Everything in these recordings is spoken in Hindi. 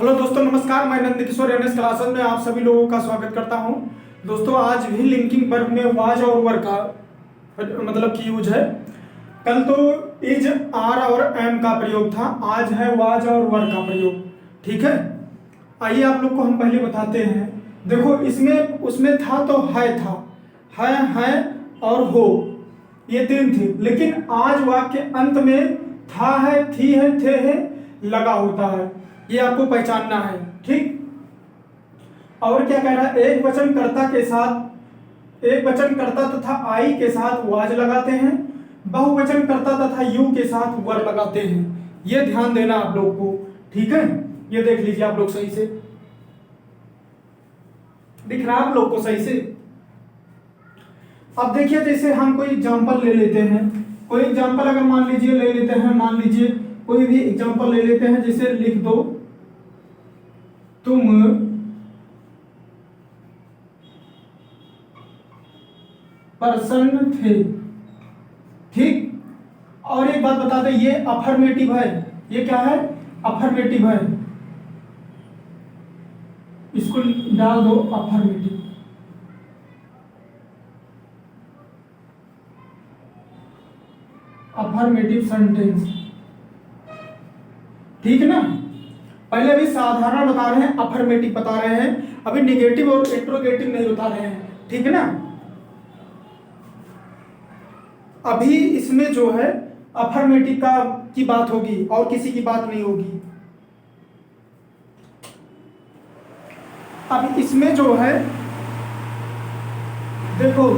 हेलो दोस्तों, नमस्कार। मैं नंद किशोर एनएस क्लासेस में आप सभी लोगों का स्वागत करता हूं। दोस्तों, आज भी लिंकिंग वर्ब में वाज और वर का मतलब की यूज है। कल तो इज, आर और एम का प्रयोग था, आज है वाज और वर का प्रयोग। ठीक है, आइए आप लोग को हम पहले बताते हैं। देखो, इसमें उसमें था तो है और हो, ये तीन थे। लेकिन आज वाक्य अंत में था है, थी है, थे है लगा होता है, ये आपको पहचानना है। ठीक, और क्या कह रहा है, एक वचन कर्ता तथा आई के साथ वाज लगाते हैं, बहुवचन कर्ता तथा यू के साथ वर लगाते हैं। ये ध्यान देना आप लोग को। ठीक है, ये देख लीजिए आप लोग सही से, दिख रहा है आप लोग को सही से। अब देखिए, जैसे हम कोई एग्जांपल ले लेते हैं, कोई एग्जांपल अगर मान लीजिए ले लेते हैं, मान लीजिए कोई भी एग्जांपल ले लेते हैं। जैसे लिख दो, तुम प्रसन्न थे। ठीक, और एक बात बता दें, ये अफर्मेटिव है। ये क्या है? अफर्मेटिव है। इसको डाल दो अफर्मेटिव। Affirmative sentence. ठीक है ना? पहले अभी साधारण बता रहे हैं, अफर्मेटिव बता रहे हैं, अभी नेगेटिव और इंट्रोगेटिव नहीं बता रहे हैं। ठीक है ना? अभी इसमें जो है अफर्मेटिव की बात होगी और किसी की बात नहीं होगी। अब इसमें जो है, देखो,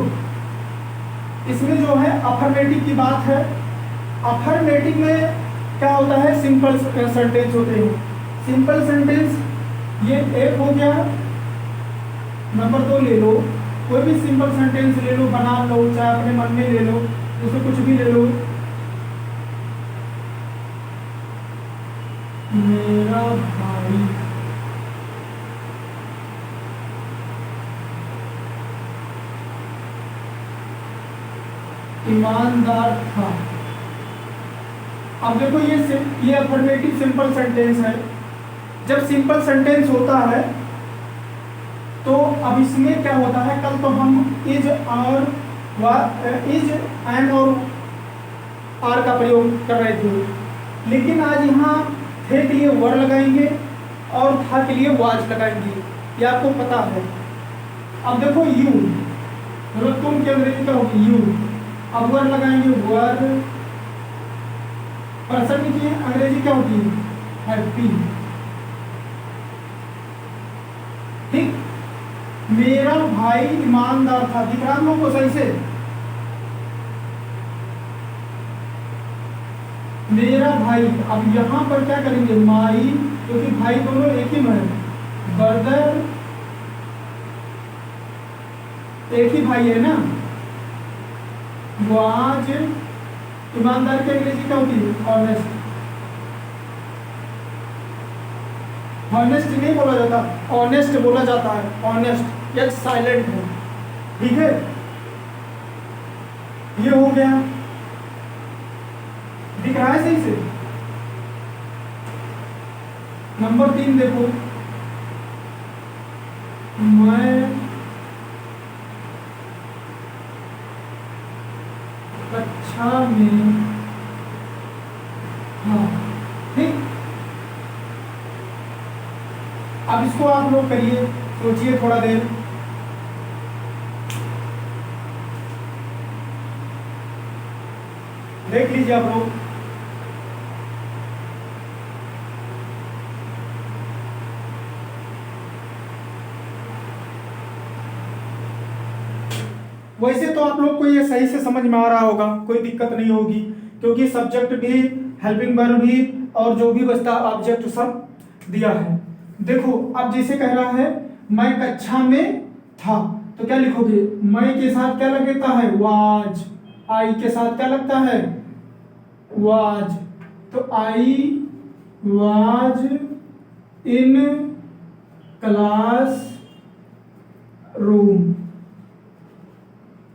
इसमें जो है अफर्मेटिव की बात है। अफर्मेटिव में क्या होता है? सिंपल सेंटेंस होते हैं। सिंपल सेंटेंस ये एक हो गया। नंबर 2 ले लो, कोई भी सिंपल सेंटेंस ले लो, बना लो, चाहे अपने मन में ले लो, उसे कुछ भी ले लो। मेरा भाई ईमानदार था। अब देखो, ये अफर्मेटिव सिंपल सेंटेंस है। जब सिंपल सेंटेंस होता है तो अब इसमें क्या होता है, कल तो हम इज एंड और आर का प्रयोग कर रहे थे, लेकिन आज यहाँ थे के लिए वर लगाएंगे और था के लिए वाज लगाएंगे, ये आपको पता है। अब देखो, यू मतलब तुम के अंग्रेजी का होगी यू, अब वर लगाएंगे वर। प्रसन्न की अंग्रेजी क्या होती है? हैप्पी। ठीक, मेरा भाई ईमानदार था। दिख रहा हम लोग को सही से? मेरा भाई, अब यहां पर क्या करेंगे? माई, क्योंकि भाई दोनों एक ही में है। ब्रदर, एक ही भाई है ना। वाज, ईमानदार की अंग्रेजी क्या होती है? ऑनेस्ट। ऑनेस्ट नहीं बोला जाता, ऑनेस्ट बोला जाता है। ऑनेस्ट एक साइलेंट है। ठीक है, ये हो गया। दिख रहा है सही से? नंबर 3 देखो, मैं कक्षा में हाँ। ठीक, अब इसको आप लोग करिए, सोचिए थोड़ा देर। देख लीजिए आप लोग। वैसे तो आप लोग को ये सही से समझ में आ रहा होगा, कोई दिक्कत नहीं होगी, क्योंकि सब्जेक्ट भी, हेल्पिंग वर्ब भी और जो भी बचता ऑब्जेक्ट सब दिया है। देखो, अब जैसे कह रहा है मैं कक्षा में था, तो क्या लिखोगे? मैं के साथ क्या लगता है? वाज। आई के साथ क्या लगता है? वाज। तो I was in class room.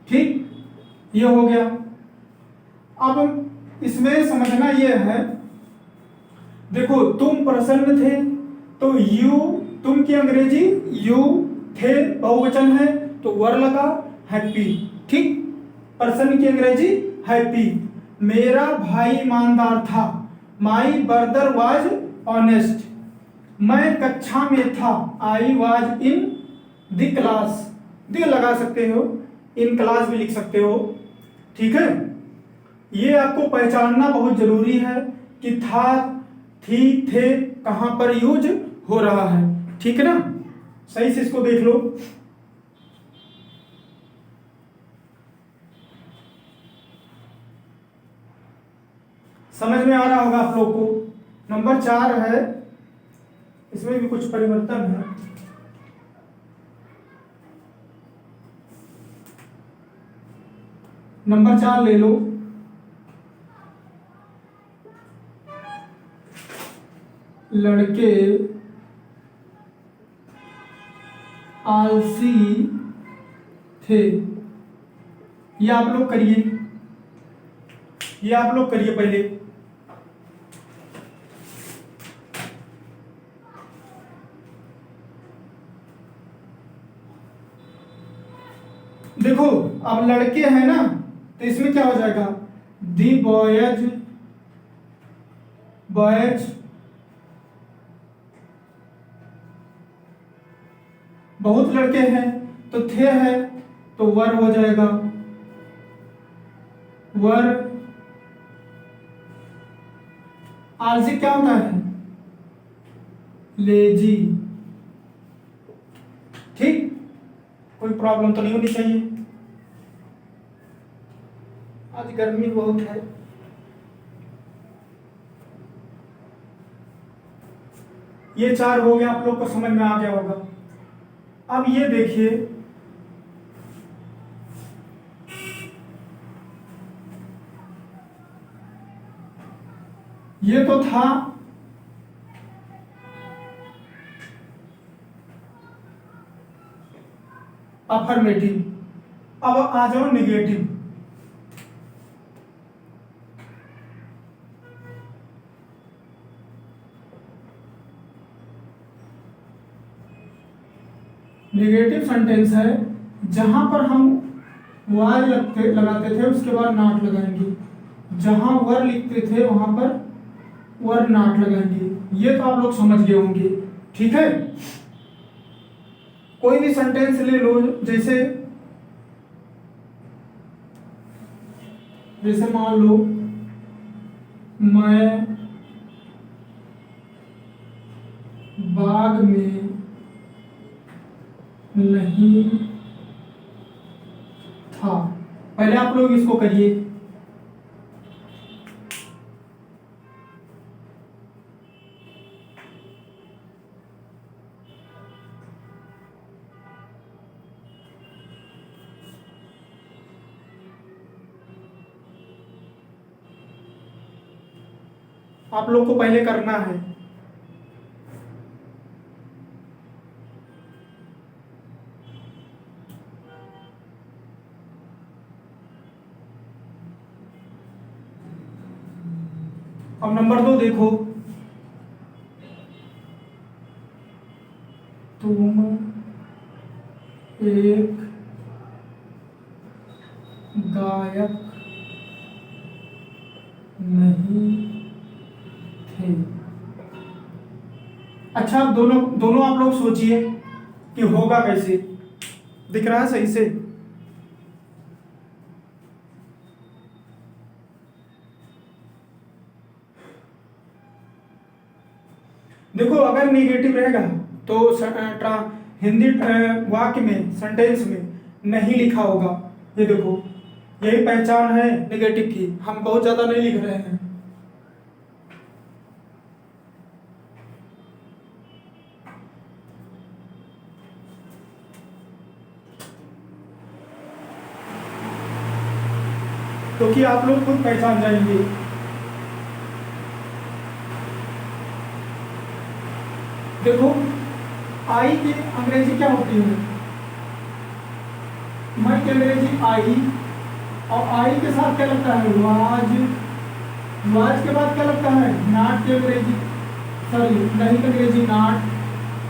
ठीक, ये हो गया। अब इसमें समझना ये है, देखो, तुम प्रसन्न थे, तो यू, तुम की अंग्रेजी यू, थे बहुवचन है तो वर लगा, हैप्पी। ठीक, पर्सन की अंग्रेजी हैप्पी। मेरा भाई ईमानदार था, माई ब्रदर वाज ऑनेस्ट। मैं कक्षा में था, I was in the class. The लगा सकते हो, इन क्लास भी लिख सकते हो। ठीक है, ये आपको पहचानना बहुत जरूरी है कि था, थी, थे कहां पर यूज हो रहा है। ठीक है ना, सही से इसको देख लो। समझ में आ रहा होगा आप लोग को। नंबर 4 है, इसमें भी कुछ परिवर्तन है। नंबर 4 ले लो। लड़के आलसी थे। ये आप लोग करिए, ये आप लोग करिए पहले। देखो अब लड़के हैं ना, तो इसमें क्या हो जाएगा, दी बॉयज, बॉयज बहुत लड़के हैं तो थे है तो वर हो जाएगा, वर। आलसी क्या होता है, लेजी। ठीक, कोई प्रॉब्लम तो नहीं होनी चाहिए। आज गर्मी बहुत है। ये 4 हो गया, आप लोग को समझ में आ गया होगा। अब ये देखिए, ये तो था अफर्मेटिव। अब आ जाओ निगेटिव। निगेटिव सेंटेंस है जहां पर हम वाय लगाते थे उसके बाद नॉट लगाएंगे, जहां वर लिखते थे वहां पर वर नॉट लगाएंगे। ये तो आप लोग समझ गए होंगे। ठीक है, कोई भी सेंटेंस ले लो, जैसे मान लो मैं बाग में नहीं था। पहले आप लोग इसको करिए। आप लोग को पहले करना है। अब नंबर 2 देखो, तुम एक गायक नहीं थे। अच्छा, अब दोनों आप लोग सोचिए कि होगा कैसे। दिख रहा है सही से? देखो अगर नेगेटिव रहेगा तो हिंदी वाक्य में, सेंटेंस में नहीं लिखा होगा। ये देखो, यही पहचान है नेगेटिव की। हम बहुत ज्यादा नहीं लिख रहे हैं। क्योंकि आप लोग खुद पहचान जाएंगे। देखो आई की अंग्रेजी क्या होती है, मैं की अंग्रेजी आई, और आई के साथ क्या लगता है, वाज। वाज के बाद क्या लगता है, नॉट की अंग्रेजी सॉरी नहीं तो अंग्रेजी नॉट।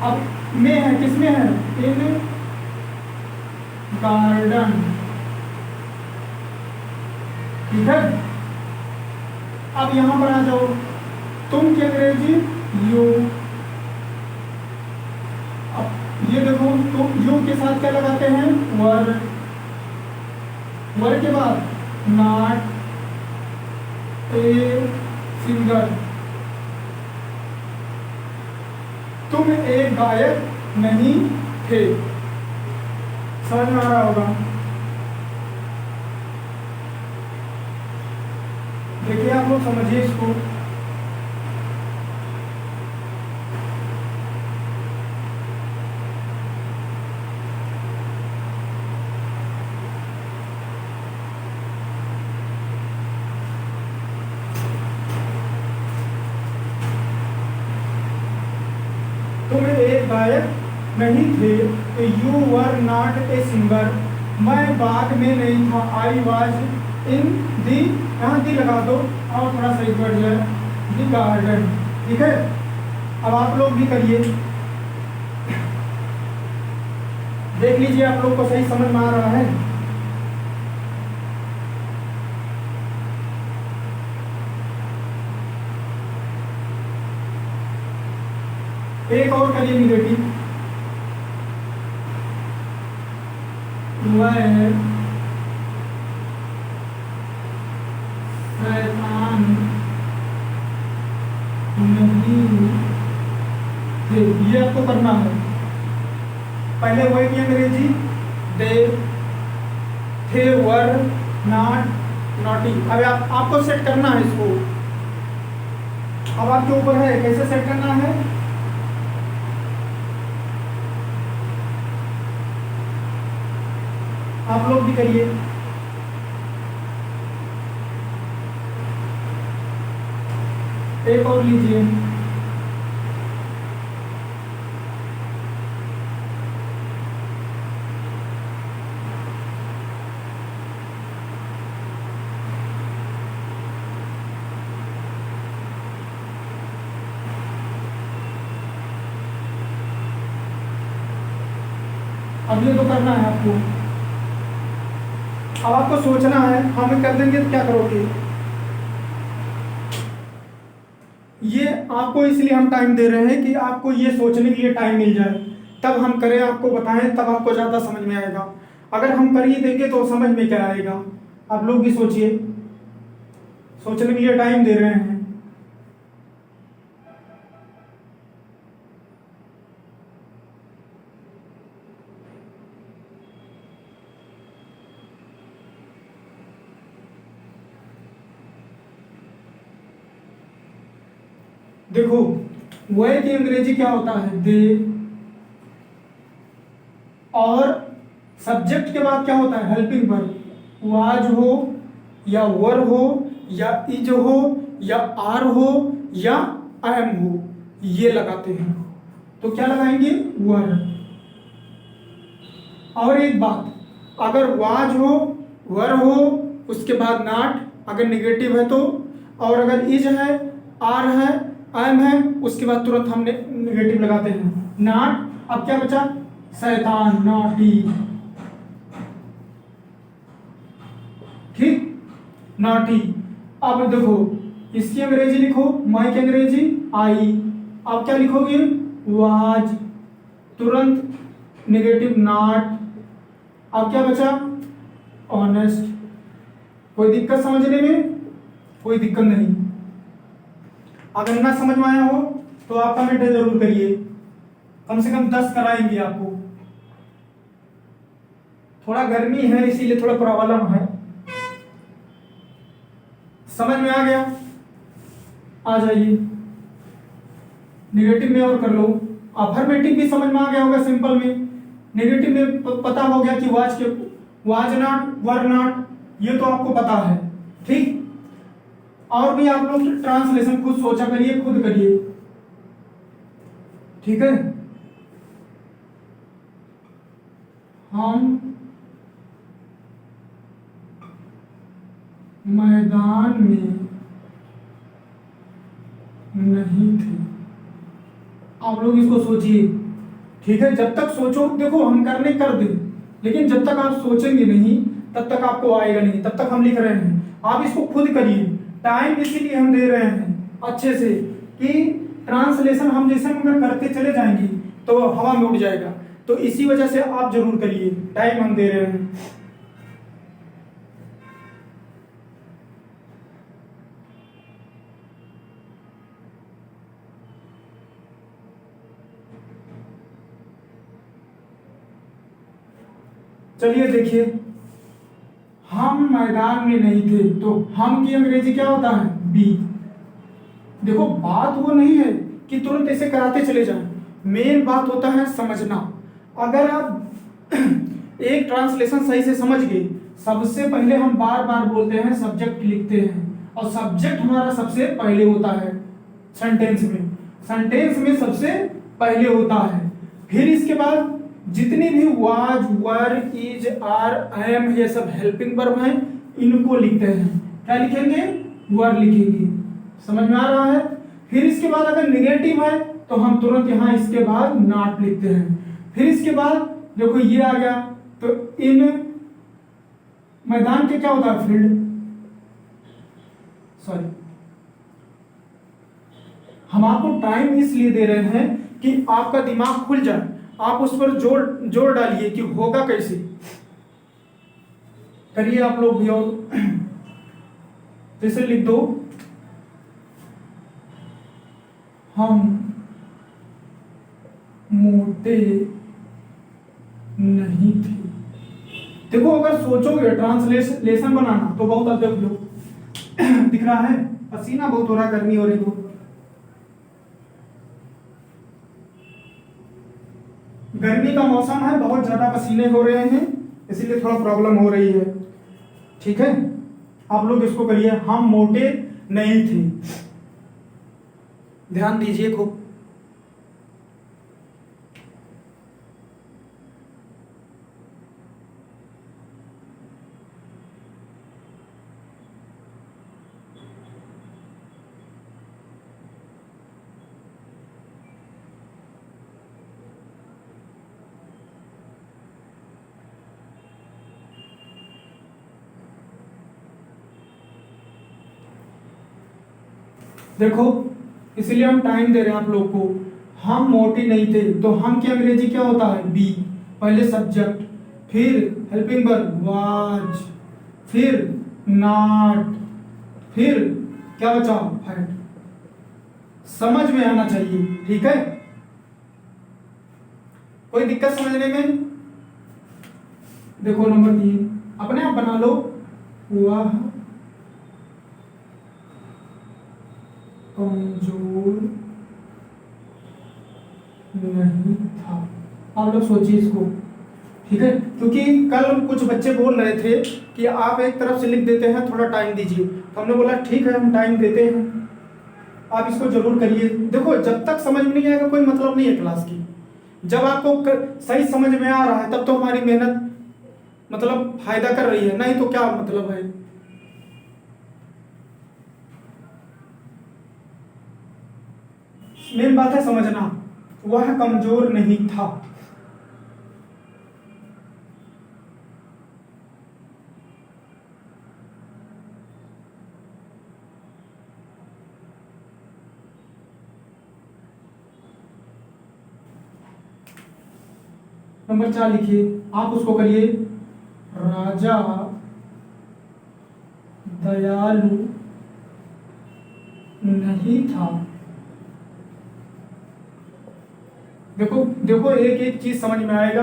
अब में है, किस में है? इन गार्डन, ठीक है। अब यहां पर आ जाओ, तुम की अंग्रेजी यू। अब ये देखो, तुम यू के साथ क्या लगाते हैं? वर। वर के बाद नॉट ए सिंगर। तुम एक गायक नहीं थे। समझ में आ रहा होगा? देखिए आप लोग समझिए इसको। तुम एक गायक नहीं थे, you were not a singer. मैं बाग में नहीं था, आई वॉज इन दी, यहाँ दी लगा दो और थोड़ा सही बढ़ जाए, दी गार्डन, ठीक है। अब आप लोग भी करिए, देख लीजिए आप लोग को सही समझ में आ रहा है। एक और करिए निगेटिव। वह शैतान नहीं थे, ये आपको करना है। पहले वह की अंग्रेजी दे, थे, वर, नॉट, नॉटी। अब आपको सेट करना है इसको। अब आपके ऊपर है कैसे सेट करना है। आप लोग भी करिए। एक और लीजिए। अब ये तो करना है आपको। अब आपको सोचना है, हम कर देंगे तो क्या करोगे। ये आपको इसलिए हम टाइम दे रहे हैं कि आपको ये सोचने के लिए टाइम मिल जाए, तब हम करें, आपको बताएं, तब आपको ज़्यादा समझ में आएगा। अगर हम कर ही देंगे तो समझ में क्या आएगा। आप लोग भी सोचिए, सोचने के लिए टाइम दे रहे हैं। देखो वह की अंग्रेजी क्या होता है? दे। और सब्जेक्ट के बाद क्या होता है? Helping verb. वाज हो या वर हो या इज हो या आर हो या एम हो, ये लगाते हैं। तो क्या लगाएंगे? वर। और एक बात, अगर वाज हो, वर हो, उसके बाद नॉट, अगर निगेटिव है तो, और अगर इज है, आर है, एम है, उसके बाद तुरंत हम निगेटिव लगाते हैं, नॉट। अब क्या बचा? शैतान, नॉटी, ठीक, नॉटी। अब देखो इसकी अंग्रेजी लिखो, माई की अंग्रेजी आई। अब क्या लिखोगे? वाज, तुरंत निगेटिव नॉट। अब क्या बचा? ऑनेस्ट। कोई दिक्कत समझने में? कोई दिक्कत नहीं। अगर ना समझ में आया हो तो आप कमेंट जरूर करिए, कम से कम 10 कराएंगे आपको। थोड़ा गर्मी है इसीलिए थोड़ा प्रॉब्लम है। समझ में आ गया? आ जाइए निगेटिव में और कर लो। अफर्मेटिव भी समझ में आ गया होगा सिंपल में। नेगेटिव में पता हो गया कि वाज के, वाज नॉट, वर नॉट, ये तो आपको पता है, ठीक। और भी आप लोग ट्रांसलेशन खुद सोचा करिए, खुद करिए, ठीक है। हम मैदान में नहीं थे। आप लोग इसको सोचिए, ठीक है। जब तक सोचो, देखो हम करने कर दे, लेकिन जब तक आप सोचेंगे नहीं तब तक आपको आएगा नहीं। तब तक हम लिख रहे हैं, आप इसको खुद करिए। टाइम इसीलिए हम दे रहे हैं अच्छे से कि ट्रांसलेशन हम जैसे अगर करते चले जाएंगे तो हवा में उड़ जाएगा। तो इसी वजह से आप जरूर करिए, टाइम हम दे रहे हैं। चलिए देखिए, हम मैदान में नहीं थे, तो हम की अंग्रेजी क्या होता है? बी। देखो बात वो नहीं है कि तुरंत ऐसे कराते चले जाएं, मेन बात होता है समझना। अगर आप एक ट्रांसलेशन सही से समझ गए, सबसे पहले हम बार बार बोलते हैं सब्जेक्ट लिखते हैं, और सब्जेक्ट हमारा सबसे पहले होता है सेंटेंस में। सेंटेंस में सबसे पहले होता है, फिर इसके बाद जितने भी was, were, is, are, am, ये सब हेल्पिंग वर्ब हैं, इनको लिखते हैं। क्या लिखेंगे? वर लिखेंगे। समझ में आ रहा है? फिर इसके बाद अगर निगेटिव है तो हम तुरंत यहां इसके बाद नॉट लिखते हैं। फिर इसके बाद देखो ये आ गया, तो इन मैदान के क्या होता है? फील्ड। सॉरी, हम आपको टाइम इसलिए दे रहे हैं कि आपका दिमाग खुल जाए, आप उस पर जोर डालिए कि होगा कैसे। करिए आप लोग भी। और जैसे लिख दो, हम मोटे नहीं थे। देखो अगर सोचोगे ट्रांसलेशन बनाना तो बहुत अद्भुत लो दिख रहा है, पसीना बहुत हो रहा है, गर्मी हो रही हो। गर्मी का मौसम है, बहुत ज्यादा पसीने हो रहे हैं, इसीलिए थोड़ा प्रॉब्लम हो रही है, ठीक है। आप लोग इसको करिए, हम मोटे नहीं थे। ध्यान दीजिए खूब। देखो इसलिए हम टाइम दे रहे हैं आप लोग को। हम मोटे नहीं थे, तो हम की अंग्रेजी क्या होता है? बी। पहले सब्जेक्ट, फिर हेल्पिंग वर्ब वाज, फिर नॉट, फिर क्या बचा? हैड। समझ में आना चाहिए, ठीक है। कोई दिक्कत समझने में? देखो नंबर 3 अपने आप बना लो। वह कमजोर नहीं था। आप लोग सोचिए इसको, ठीक है। क्योंकि कल कुछ बच्चे बोल रहे थे कि आप एक तरफ से लिख देते हैं, थोड़ा टाइम दीजिए, तो हमने बोला ठीक है हम टाइम देते हैं, आप इसको जरूर करिए। देखो जब तक समझ में नहीं आएगा कोई मतलब नहीं है क्लास की। जब आपको सही समझ में आ रहा है तब तो हमारी मेहनत मतलब फायदा कर रही है, नहीं तो क्या मतलब है। मेन बात है समझना। वह कमजोर नहीं था। नंबर 4 लिखिए, आप उसको करिए। राजा दयालु नहीं था। देखो देखो एक एक चीज समझ में आएगा,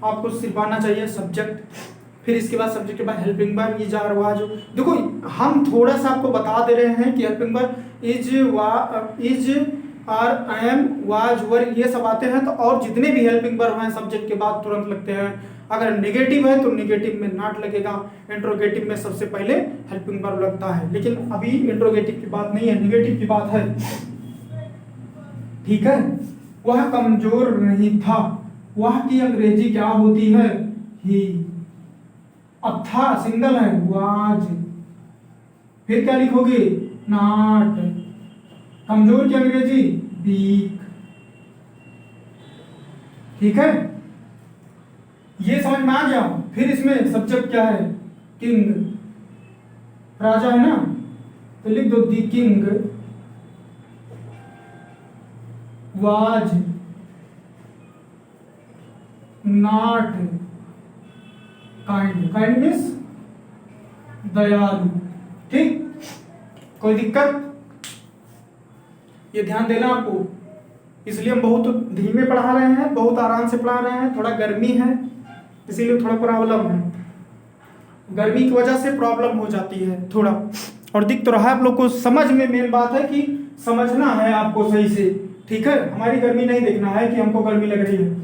आपको सिर्फ आना चाहिए सब्जेक्ट, फिर इसके बाद सब्जेक्ट के बाद helping verb, is, are, was. देखो हम थोड़ा सा आपको बता दे रहे हैं कि helping verb is, are, am, was, were ये सब आते हैं, तो और जितने भी हेल्पिंग वर्ब हैं सब्जेक्ट के बाद तुरंत लगते हैं। अगर नेगेटिव है तो नेगेटिव में नॉट लगेगा, इंट्रोगेटिव में सबसे पहले हेल्पिंग वर्ब लगता है। लेकिन अभी इंट्रोगेटिव की बात नहीं है, नेगेटिव की बात है, ठीक है। वह कमजोर नहीं था। वह की अंग्रेजी क्या होती है? ही। अब था सिंगल है, वाज। फिर क्या लिखोगे? नॉट। कमजोर की अंग्रेजी वीक। ठीक है, ये समझ में आ गया। फिर इसमें सब्जेक्ट क्या है, किंग, राजा है ना, तो लिख दो the king was not kind, kind means दयालु। ठीक, कोई दिक्कत, ये ध्यान देना आपको, इसलिए हम बहुत धीमे पढ़ा रहे हैं, बहुत आराम से पढ़ा रहे हैं। थोड़ा गर्मी है इसीलिए थोड़ा प्रॉब्लम है, गर्मी की वजह से प्रॉब्लम हो जाती है थोड़ा, और दिख तो रहा है आप लोग को। समझ में मेन बात है कि समझना है आपको सही से, ठीक है, हमारी गर्मी नहीं देखना है कि हमको गर्मी लग रही है,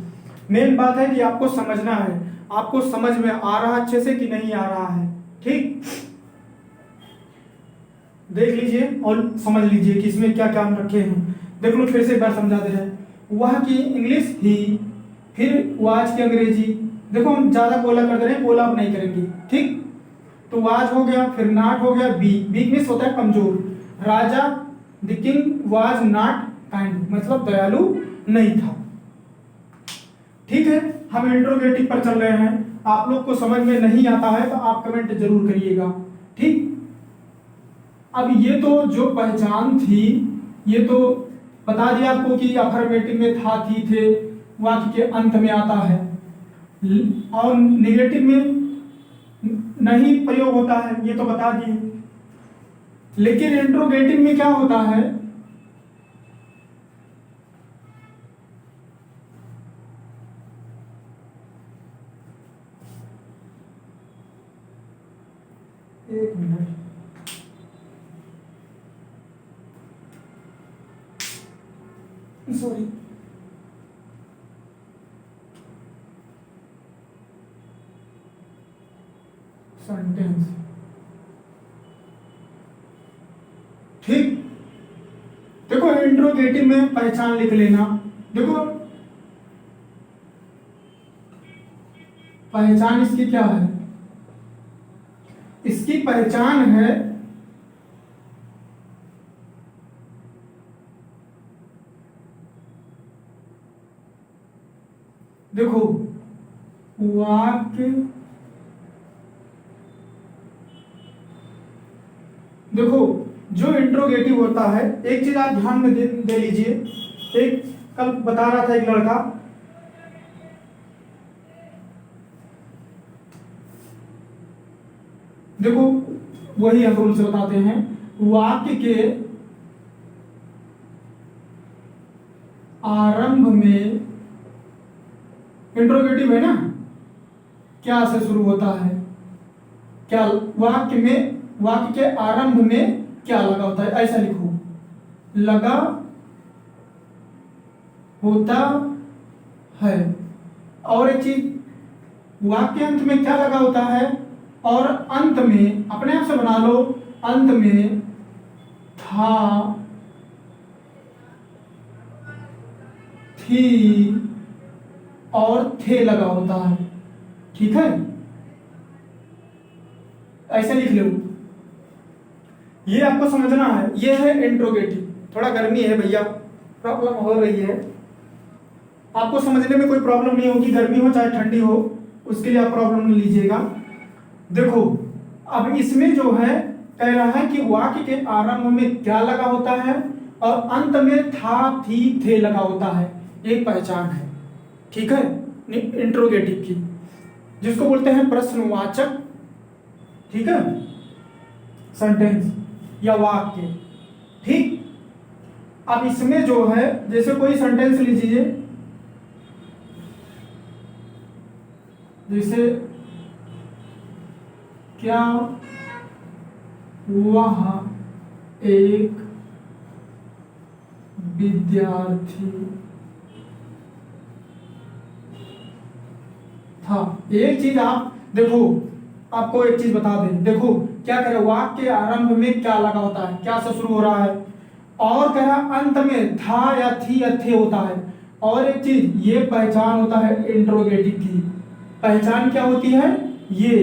मेन बात है कि आपको समझना है, आपको समझ में आ रहा अच्छे से कि नहीं आ रहा है। ठीक, देख लीजिए और समझ लीजिए कि इसमें क्या क्या हम रखे हैं। देख लो फिर से एक बार समझा दे हैं। वह की इंग्लिश ही, फिर वाज की अंग्रेजी, देखो हम ज्यादा कोला कर दे रहे हैं, कोला आप नहीं करेंगे। ठीक, तो वाज हो गया, फिर नॉट हो गया, वीक मीन्स होता है कमजोर। Raja the king was not kind, मतलब दयालु नहीं था। ठीक है, हम इंट्रोगेटिव पर चल रहे हैं। आप लोग को समझ में नहीं आता है तो आप कमेंट जरूर करिएगा। ठीक, अब ये तो जो पहचान थी ये तो बता दिया आपको कि अफर्मेटिव में था, थी, थे वाक्य के अंत में आता है, और निगेटिव में नहीं प्रयोग होता है, ये तो बता दिए। लेकिन इंट्रोगेटिव में क्या होता है, एक मिनट, सॉरी, सेंटेंस। ठीक, देखो इंट्रोगेटिव में पहचान लिख लेना। देखो पहचान इसकी क्या है, इसकी पहचान है देखो वाक्य, देखो जो इंट्रोगेटिव होता है, एक चीज आप ध्यान में दे लीजिए। एक कल बता रहा था एक लड़का, देखो वही हम रूल से बताते हैं, वाक्य के आरंभ में, इंट्रोगेटिव है ना, क्या से शुरू होता है, क्या वाक्य में, वाक्य के आरंभ में क्या लगा होता है, ऐसा लिखो, लगा होता है। और एक चीज, वाक्य अंत में क्या लगा होता है, और अंत में अपने आप से बना लो, अंत में था, थी और थे लगा होता है। ठीक है, ऐसे लिख लो, ये आपको समझना है। ये है इंट्रोगेटिव। थोड़ा गर्मी है भैया, प्रॉब्लम हो रही है, आपको समझने में कोई प्रॉब्लम नहीं होगी, गर्मी हो चाहे ठंडी हो, उसके लिए आप प्रॉब्लम नहीं लीजिएगा। देखो अब इसमें जो है कह रहा है कि वाक्य के आरंभ में क्या लगा होता है और अंत में था, थी, थे लगा होता है, एक पहचान है। ठीक है, इंट्रोगेटिव की, जिसको बोलते हैं प्रश्नवाचक, ठीक है, सेंटेंस या वाक्य। ठीक, अब इसमें जो है, जैसे कोई सेंटेंस लीजिए, जैसे क्या वह एक विद्यार्थी था। एक चीज आप देखो, आपको एक चीज बता दें, देखो क्या कह रहा है, वाक्य के आरंभ में क्या लगा होता है, क्या से शुरू हो रहा है, और कह रहा अंत में था या थी या थे होता है। और एक चीज, ये पहचान होता है इंट्रोगेटिव की। पहचान क्या होती है, ये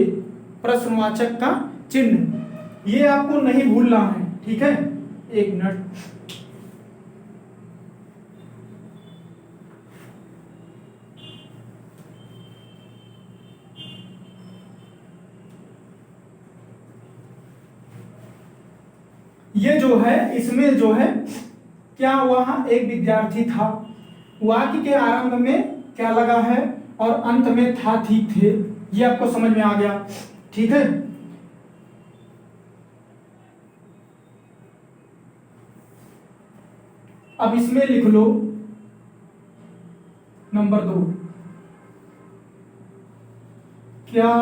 प्रश्नवाचक का चिन्ह, ये आपको नहीं भूलना है। ठीक है, एक मिनट, ये जो है इसमें जो है क्या वहां एक विद्यार्थी था, वाक्य के आरंभ में क्या लगा है और अंत में था थी थे, ये आपको समझ में आ गया। ठीक है, अब इसमें लिख लो नंबर 2, क्या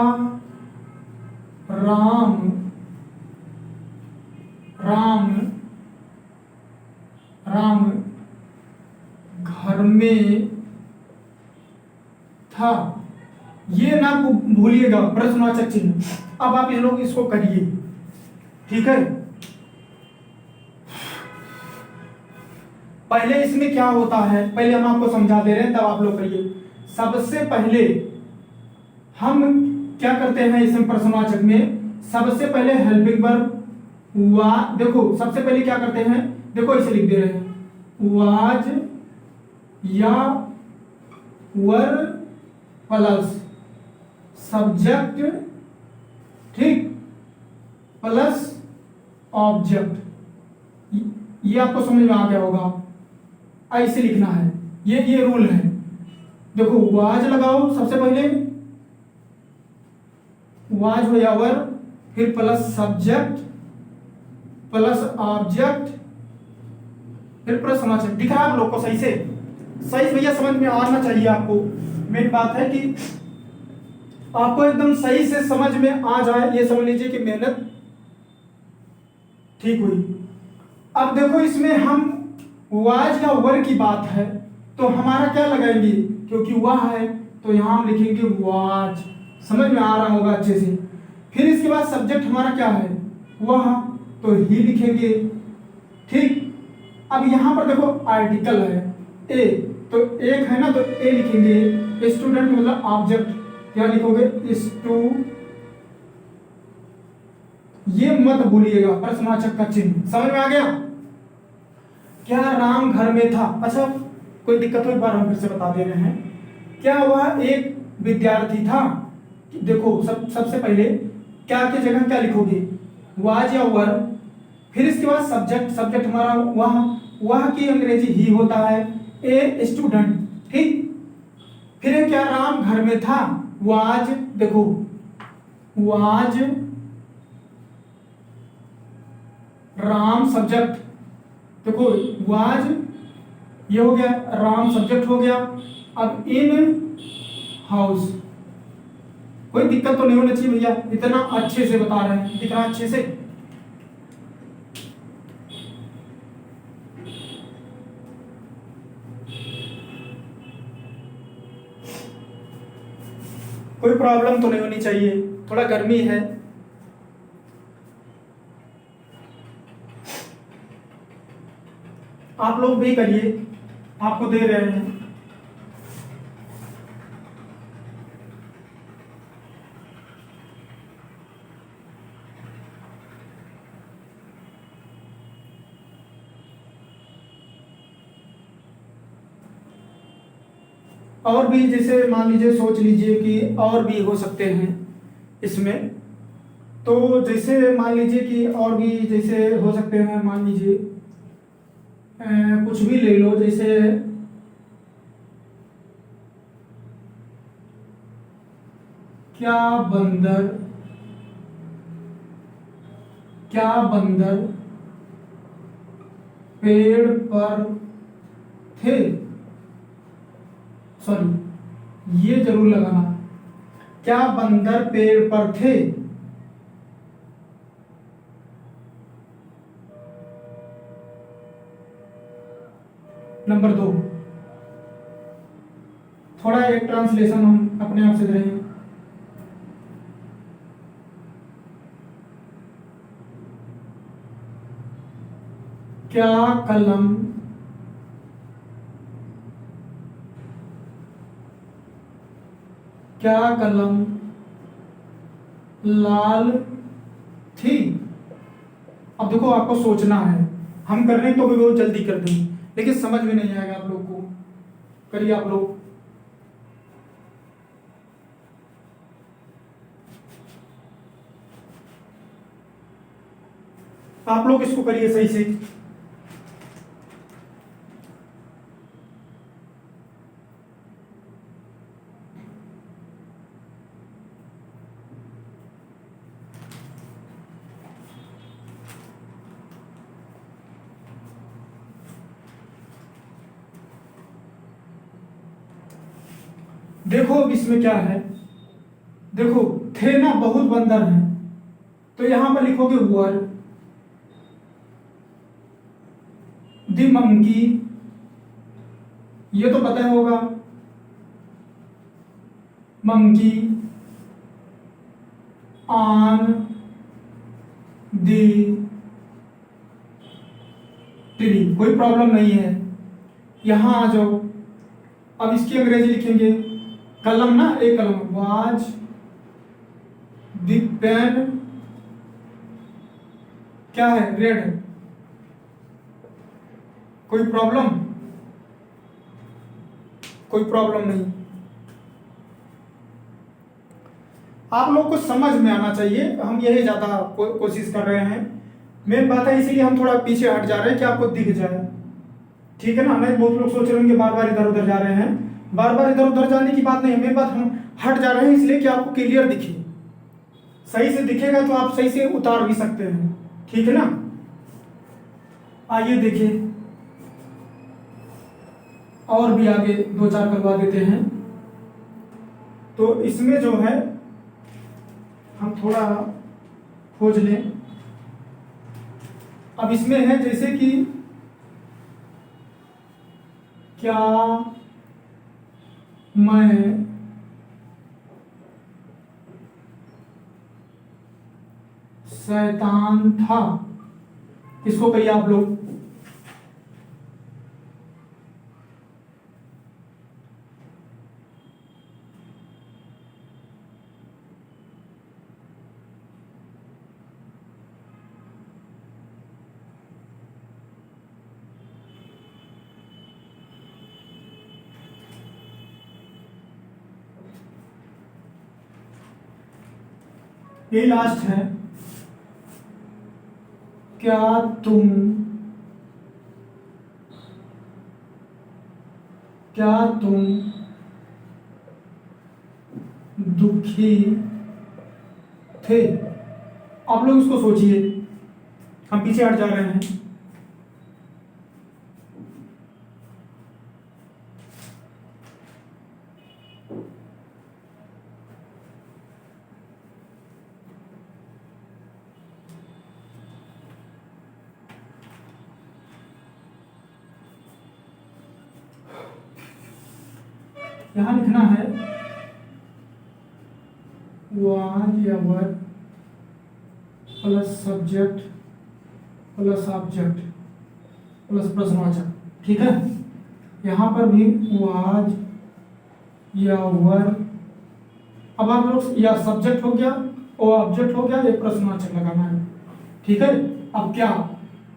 राम राम राम घर में था। ये ना भूलिएगा प्रश्नवाचक चिन्ह। अब आप ये लोग इसको करिए। ठीक है, पहले इसमें क्या होता है, पहले हम आपको समझा दे रहे हैं तब आप लोग करिए। सबसे पहले हम क्या करते हैं इसमें प्रश्नवाचक में, सबसे पहले हेल्पिंग वर्ब देखो सबसे पहले क्या करते हैं, देखो इसे लिख दे रहे हैं, वाज या वर प्लस सब्जेक्ट, ठीक, प्लस ऑब्जेक्ट। ये आपको समझ में आ गया होगा, ऐसे लिखना है, ये रूल है। देखो वाज लगाओ सबसे पहले, वाज हो या वर, फिर प्लस सब्जेक्ट प्लस ऑब्जेक्ट, फिर प्लस समाचार। दिख रहा है आप लोग को सही से? सही भैया समझ में आना चाहिए आपको। मेन बात है कि आपको एकदम सही से समझ में आ जाए, ये समझ लीजिए कि मेहनत ठीक हुई। अब देखो इसमें हम वाज या वर की बात है तो हमारा क्या लगाएंगे, क्योंकि वह है तो यहां हम लिखेंगे वाज। समझ में आ रहा होगा अच्छे से। फिर इसके बाद सब्जेक्ट हमारा क्या है, वह, तो ही लिखेंगे। ठीक, अब यहां पर देखो आर्टिकल है ए, तो एक है ना तो ए लिखेंगे। स्टूडेंट मतलब ऑब्जेक्ट, क्या लिखोगे स्टू, ये मत भूलिएगा प्रश्नवाचक का चिन्ह। समझ में आ गया? क्या राम घर में था? अच्छा कोई दिक्कत हो एक बार हम फिर से बता दे रहे हैं। क्या वह एक विद्यार्थी था? देखो सबसे पहले क्या की जगह क्या लिखोगे, वाज या वर, फिर इसके बाद सब्जेक्ट हमारा वह की अंग्रेजी ही होता है, ए स्टूडेंट। ठीक, फिर क्या राम घर में था, वाज, देखो वाज राम सब्जेक्ट, देखो वाज ये हो गया, राम सब्जेक्ट हो गया। अब इन हाउस, कोई दिक्कत तो नहीं होनी चाहिए भैया, इतना अच्छे से बता रहे हैं, दिख रहा अच्छे से। कोई प्रॉब्लम तो नहीं होनी चाहिए, थोड़ा गर्मी है। आप लोग भी करिए, आपको दे रहे हैं। और भी जैसे मान लीजिए, सोच लीजिए कि और भी हो सकते हैं इसमें, तो जैसे मान लीजिए कि और भी जैसे हो सकते हैं, मान लीजिए कुछ भी ले लो, जैसे क्या बंदर पेड़ पर थे, सॉरी ये जरूर लगाना, क्या बंदर पेड़ पर थे। नंबर 2, थोड़ा एक ट्रांसलेशन हम अपने आप से दे रहे हैं। क्या कलम लाल थी। अब देखो आपको सोचना है, हम कर रहे हैं तो भी बहुत जल्दी कर देंगे, लेकिन समझ में नहीं आएगा आप लोग को। करिए आप लोग। आप लोग इसको करिए सही से। देखो अब इसमें क्या है, देखो थे ना बहुत बंदर हैं, तो यहां पर लिखोगे वर, दी मंकी, ये तो पता ही होगा, मंकी, ऑन दी ट्री, कोई प्रॉब्लम नहीं है। यहां आ जाओ, अब इसकी अंग्रेजी लिखेंगे, कलम ना, एक कलम, वाज द पेन, क्या है, रेड, कोई प्रॉब्लम, कोई प्रॉब्लम नहीं। आप लोग को समझ में आना चाहिए, हम यही ज्यादा कोशिश कर रहे हैं। मेन बात है इसीलिए हम थोड़ा पीछे हट जा रहे हैं कि आपको दिख जाए, ठीक है ना। नहीं बहुत लोग सोच रहे होंगे बार बार इधर उधर जा रहे हैं, बार बार इधर उधर जाने की बात नहीं है। मेन बात हम हट जा रहे हैं इसलिए कि आपको क्लियर दिखे, सही से दिखेगा तो आप सही से उतार भी सकते हैं, ठीक है ना। आइए देखिए, और भी आगे दो चार करवा देते हैं। तो इसमें जो है हम थोड़ा खोज लें। अब इसमें है जैसे कि क्या मैं शैतान था, इसको कहिए आप लोग। ये लास्ट है, क्या तुम दुखी थे। आप लोग इसको सोचिए, हम पीछे हट जा रहे हैं। यहां लिखना है वाज या वर plus subject plus object plus प्रश्नवाचक, ठीक है। यहां पर भी वाज या वर, अब आप लोग या सब्जेक्ट हो गया और ऑब्जेक्ट हो गया, ये प्रश्नवाचक लगाना है, ठीक है। अब क्या,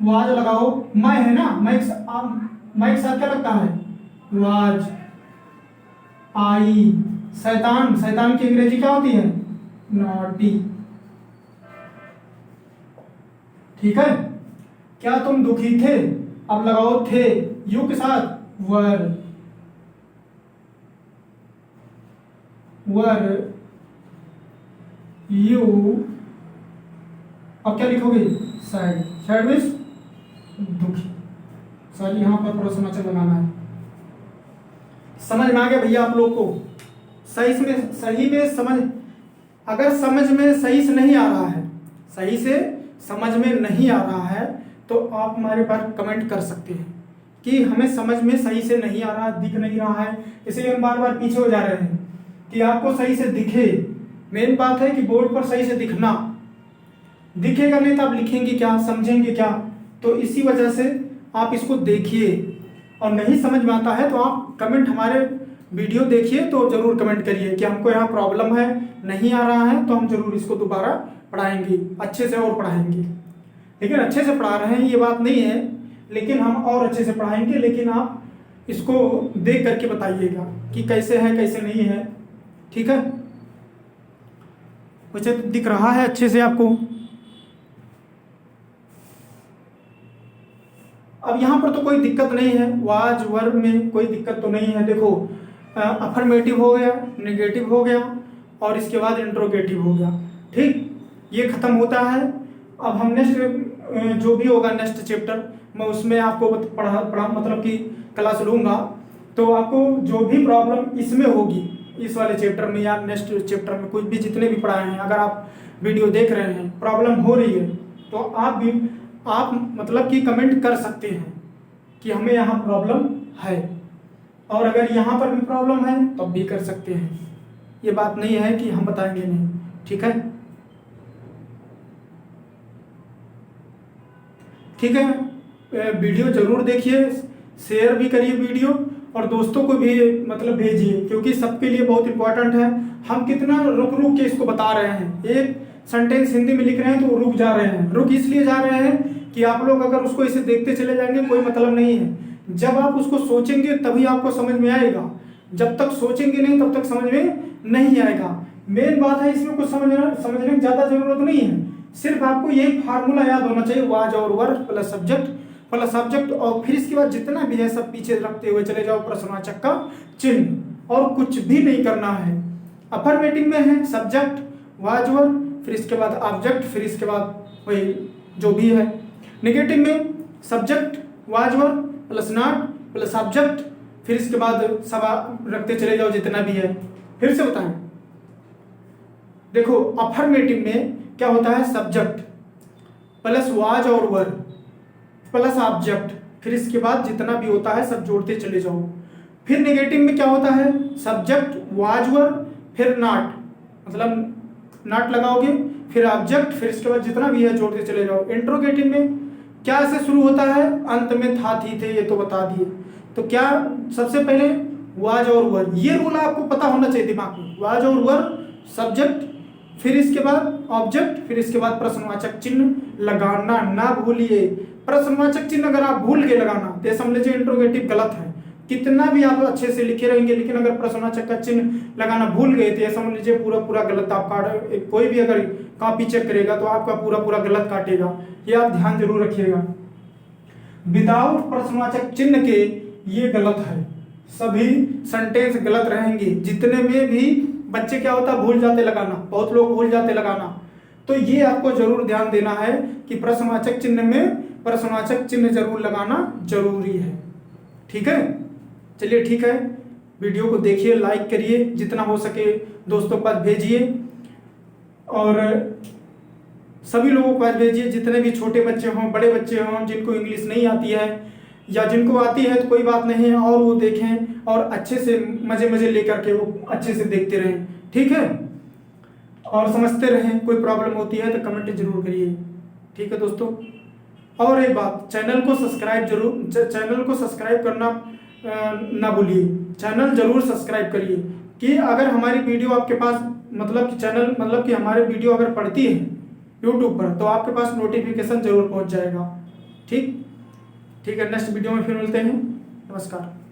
वाज लगाओ, मैं है ना, मैं एक साथ क्या लगता है, वाज, आई, शैतान, शैतान की अंग्रेजी क्या होती है, नॉटी, ठीक है। क्या तुम दुखी थे, अब लगाओ थे, यू के साथ वर, यू, अब क्या लिखोगे, सैड, सैड मीन्स दुखी। सर यहां पर प्रश्नवाचक लगाना है। समझ में आ गया भैया आप लोग को, सही में समझ, अगर समझ में सही से नहीं आ रहा है, सही से समझ में नहीं आ रहा है, तो आप हमारे पास कमेंट कर सकते हैं कि हमें समझ में सही से नहीं आ रहा, दिख नहीं रहा है, इसलिए हम बार बार पीछे हो जा रहे हैं कि आपको सही से दिखे। मेन बात है कि बोर्ड पर सही से दिखना, दिखेगा नहीं तो आप लिखेंगे क्या, समझेंगे क्या। तो इसी वजह से आप इसको देखिए, और नहीं समझ में आता है तो आप कमेंट, हमारे वीडियो देखिए तो जरूर कमेंट करिए कि हमको यहाँ प्रॉब्लम है, नहीं आ रहा है, तो हम जरूर इसको दोबारा पढ़ाएंगे, अच्छे से और पढ़ाएंगे। लेकिन अच्छे से पढ़ा रहे हैं ये बात नहीं है, लेकिन हम और अच्छे से पढ़ाएंगे, लेकिन आप इसको देख करके बताइएगा कि कैसे है कैसे नहीं है, ठीक है। वैसे दिख रहा है अच्छे से आपको। अब यहाँ पर तो कोई दिक्कत नहीं है, वाज वर्ब में कोई दिक्कत तो नहीं है। देखो अफर्मेटिव हो गया, नेगेटिव हो गया और इसके बाद इंट्रोगेटिव हो गया। ठीक, ये खत्म होता है। अब हम नेक्स्ट जो भी होगा नेक्स्ट चैप्टर मैं उसमें आपको पढ़ा मतलब कि क्लास लूँगा, तो आपको जो भी प्रॉब्लम इसमें होगी इस वाले चैप्टर में या नेक्स्ट चैप्टर में, कुछ भी जितने भी पढ़ाए हैं, अगर आप वीडियो देख रहे हैं प्रॉब्लम हो रही है तो आप मतलब कि कमेंट कर सकते हैं कि हमें यहाँ प्रॉब्लम है, और अगर यहाँ पर भी प्रॉब्लम है तब भी कर सकते हैं। ये बात नहीं है कि हम बताएंगे नहीं। ठीक है, ठीक है। वीडियो जरूर देखिए, शेयर भी करिए वीडियो और दोस्तों को भी मतलब भेजिए, क्योंकि सबके लिए बहुत इंपॉर्टेंट है। हम कितना रुक रुक के इसको बता रहे हैं, एक सेंटेंस हिंदी में लिख रहे हैं तो रुक जा रहे हैं। रुक इसलिए जा रहे हैं कि आप लोग अगर उसको इसे देखते चले जाएंगे कोई मतलब नहीं है। जब आप उसको सोचेंगे तभी आपको समझ में आएगा, जब तक सोचेंगे नहीं तब तक समझ में नहीं आएगा। मेन बात है, इसमें कुछ समझने की ज्यादा जरूरत नहीं है, सिर्फ आपको यही फार्मूला याद होना चाहिए, वाज और वर्ब प्लस सब्जेक्ट और फिर इसके बाद जितना भी है सब पीछे रखते हुए चले जाओ प्रश्नवाचक का चिन्ह, और कुछ भी नहीं करना है। अफर्मेटिव में है सब्जेक्ट वाज वर्ब, फिर इसके बाद ऑब्जेक्ट, फिर इसके बाद वही जो भी है। नेगेटिव में subject was verb plus not plus object, फिर इसके बाद सब रखते चले जाओ जितना भी है। फिर से बताएं, देखो अफर्मेटिव में क्या होता है, सब्जेक्ट प्लस वाज और वर्ब प्लस ऑब्जेक्ट, फिर इसके बाद जितना भी होता है सब जोड़ते चले जाओ। फिर नेगेटिव में क्या होता है, सब्जेक्ट वाज वर्ब फिर नॉट, मतलब नॉट लगाओगे, फिर ऑब्जेक्ट, फिर इसके बाद जितना भी है जोड़ते चले जाओ। इंट्रोगेटिव में क्या से शुरू होता है, अंत में था थी थे ये तो बता दिए। तो क्या सबसे पहले वाज और वर्ब, ये रूल आपको पता होना चाहिए दिमाग में, वाज और वर्ब सब्जेक्ट, फिर इसके बाद ऑब्जेक्ट, फिर इसके बाद प्रश्नवाचक चिन्ह लगाना ना भूलिए। प्रश्नवाचक चिन्ह अगर आप भूल के लगाना तो समझ लीजिए इंट्रोगेटिव गलत है। कितना भी आप अच्छे से लिखे रहेंगे लेकिन अगर प्रश्नवाचक का चिन्ह लगाना भूल गए तो ये समझ लीजिए पूरा गलत आपका, कोई भी अगर कॉपी चेक करेगा तो आपका पूरा गलत काटेगा। ये आप ध्यान जरूर रखिएगा। विदाउट प्रश्नवाचक चिन्ह के ये गलत है, सभी सेंटेंस गलत रहेंगे। जितने में भी बच्चे क्या होता है भूल जाते लगाना, बहुत लोग भूल जाते लगाना, तो ये आपको जरूर ध्यान देना है कि प्रश्नवाचक चिन्ह में प्रश्नवाचक चिन्ह जरूर लगाना जरूरी है। ठीक है, चलिए ठीक है, वीडियो को देखिए, लाइक करिए, जितना हो सके दोस्तों के पास भेजिए और सभी लोगों के पास भेजिए, जितने भी छोटे बच्चे हों बड़े बच्चे हों जिनको इंग्लिश नहीं आती है या जिनको आती है तो कोई बात नहीं है, और वो देखें और अच्छे से मजे लेकर के वो अच्छे से देखते रहें। ठीक है, और समझते रहें। कोई प्रॉब्लम होती है तो कमेंट जरूर करिए। ठीक है दोस्तों, और एक बात, चैनल को सब्सक्राइब करना ना भूलिए, चैनल जरूर सब्सक्राइब करिए कि अगर हमारी वीडियो आपके पास मतलब कि हमारे वीडियो अगर पड़ती है यूट्यूब पर तो आपके पास नोटिफिकेशन जरूर पहुंच जाएगा। ठीक है, नेक्स्ट वीडियो में फिर मिलते हैं। नमस्कार।